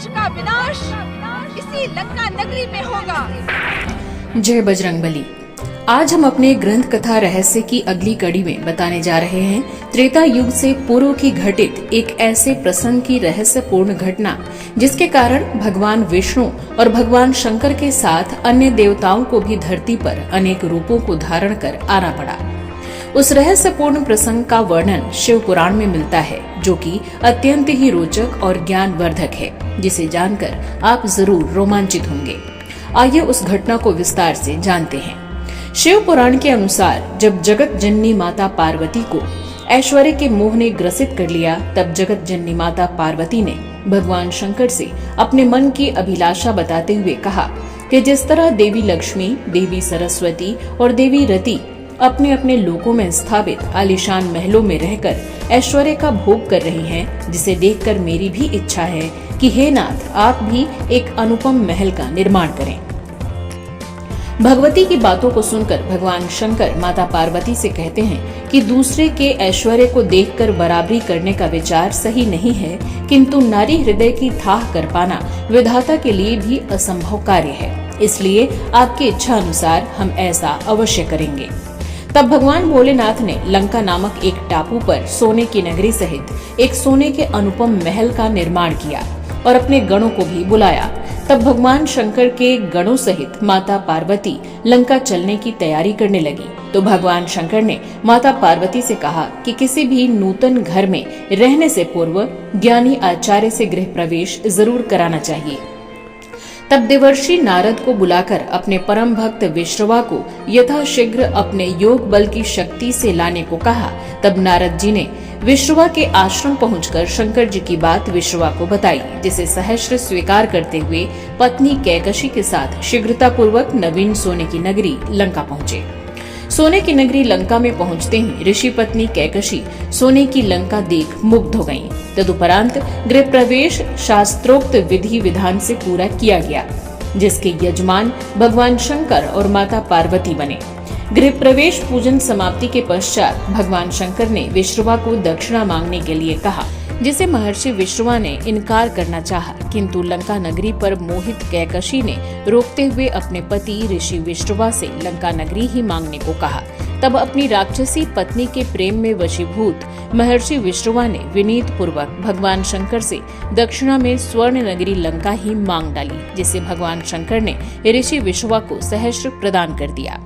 का विनाश इसी लंका नगरी में होगा। जय बजरंगबली। आज हम अपने ग्रंथ कथा रहस्य की अगली कड़ी में बताने जा रहे हैं त्रेता युग से पूर्व की घटित एक ऐसे प्रसंग की रहस्यपूर्ण घटना जिसके कारण भगवान विष्णु और भगवान शंकर के साथ अन्य देवताओं को भी धरती पर अनेक रूपों को धारण कर आना पड़ा। उस रहस्यपूर्ण प्रसंग का वर्णन शिव पुराण में मिलता है, जो कि अत्यंत ही रोचक और ज्ञानवर्धक है, जिसे जानकर आप जरूर रोमांचित होंगे। आइए उस घटना को विस्तार से जानते हैं। शिव पुराण के अनुसार जब जगत जननी माता पार्वती को ऐश्वर्य के मोह ने ग्रसित कर लिया, तब जगत जननी माता पार्वती ने भगवान शंकर से अपने मन की अभिलाषा बताते हुए कहा कि जिस तरह देवी लक्ष्मी, देवी सरस्वती और देवी रति अपने अपने लोकों में स्थापित आलीशान महलों में रहकर ऐश्वर्य का भोग कर रही हैं, जिसे देखकर मेरी भी इच्छा है कि हे नाथ, आप भी एक अनुपम महल का निर्माण करें। भगवती की बातों को सुनकर भगवान शंकर माता पार्वती से कहते हैं कि दूसरे के ऐश्वर्य को देखकर बराबरी करने का विचार सही नहीं है, किंतु नारी हृदय की थाह कर पाना विधाता के लिए भी असंभव कार्य है, इसलिए आपकी इच्छा अनुसार हम ऐसा अवश्य करेंगे। तब भगवान भोलेनाथ ने लंका नामक एक टापू पर सोने की नगरी सहित एक सोने के अनुपम महल का निर्माण किया और अपने गणों को भी बुलाया। तब भगवान शंकर के गणों सहित माता पार्वती लंका चलने की तैयारी करने लगी। तो भगवान शंकर ने माता पार्वती से कहा कि किसी भी नूतन घर में रहने से पूर्व ज्ञानी आचार्य से गृह प्रवेश जरूर कराना चाहिए। तब देवर्षि नारद को बुलाकर अपने परम भक्त विश्रवा को यथाशीघ्र अपने योग बल की शक्ति से लाने को कहा। तब नारद जी ने विश्रवा के आश्रम पहुंचकर शंकर जी की बात विश्रवा को बताई, जिसे सहर्ष स्वीकार करते हुए पत्नी कैकशी के साथ शीघ्रता पूर्वक नवीन सोने की नगरी लंका पहुँचे। सोने की नगरी लंका में पहुंचते ही ऋषि पत्नी कैकशी सोने की लंका देख मुग्ध हो गयीं। तदुपरांत गृह प्रवेश शास्त्रोक्त विधि विधान से पूरा किया गया, जिसके यजमान भगवान शंकर और माता पार्वती बने। गृह प्रवेश पूजन समाप्ति के पश्चात भगवान शंकर ने विश्रवा को दक्षिणा मांगने के लिए कहा, जिसे महर्षि विश्रवा ने इनकार करना चाहा, किंतु लंका नगरी पर मोहित कैकशी ने रोकते हुए अपने पति ऋषि विश्रवा से लंका नगरी ही मांगने को कहा। तब अपनी राक्षसी पत्नी के प्रेम में वशीभूत महर्षि विश्रवा ने विनीत पूर्वक भगवान शंकर से दक्षिणा में स्वर्ण नगरी लंका ही मांग डाली, जिसे भगवान शंकर ने ऋषि विश्रवा को सहस्र प्रदान कर दिया।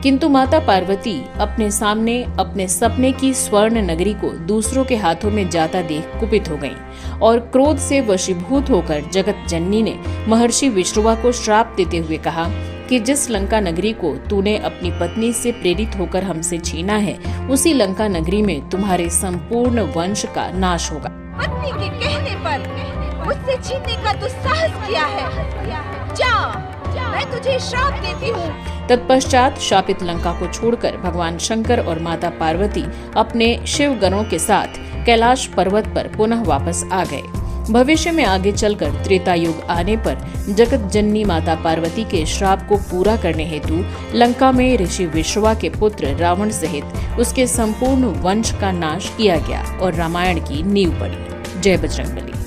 किंतु माता पार्वती अपने सामने अपने सपने की स्वर्ण नगरी को दूसरों के हाथों में जाता देख कुपित हो गईं और क्रोध से वशीभूत होकर जगत जननी ने महर्षि विश्रवा को श्राप देते हुए कहा कि जिस लंका नगरी को तूने अपनी पत्नी से प्रेरित होकर हमसे छीना है, उसी लंका नगरी में तुम्हारे संपूर्ण वंश का नाश होगा। पत्नी के कहने पर मुझसे छीनने का दुस्साहस किया है, जा, मैं तुझे श्राप देती हूँ। तत्पश्चात शापित लंका को छोड़कर भगवान शंकर और माता पार्वती अपने शिव गणों के साथ कैलाश पर्वत पर पुनः वापस आ गए। भविष्य में आगे चलकर त्रेता युग आने पर जगत जननी माता पार्वती के श्राप को पूरा करने हेतु लंका में ऋषि विश्रवा के पुत्र रावण सहित उसके संपूर्ण वंश का नाश किया गया और रामायण की नींव पड़ी। जय बजरंगबली।